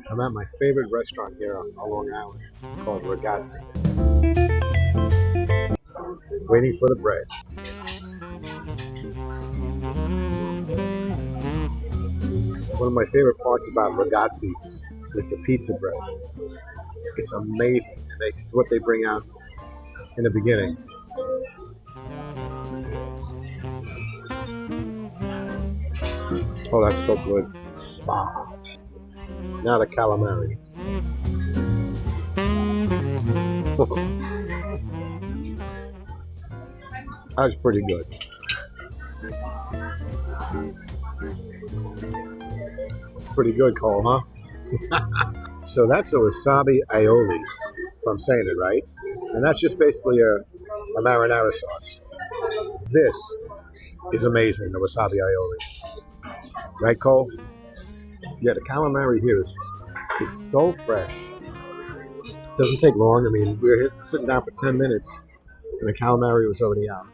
I'm at my favorite restaurant here on Long Island called Ragazzi. Waiting for the bread. One of my favorite parts about Ragazzi is the pizza bread. It's amazing. It makes what they bring out in the beginning. Oh, that's so good. Wow. Now the calamari. That's pretty good. It's pretty good, Cole, huh? So that's a wasabi aioli, if I'm saying it right. And that's just basically a marinara sauce. This is amazing, the wasabi aioli. Right, Cole? Yeah, the calamari here is it's so fresh. Doesn't take long. I mean, we were sitting down for 10 minutes and the calamari was already out.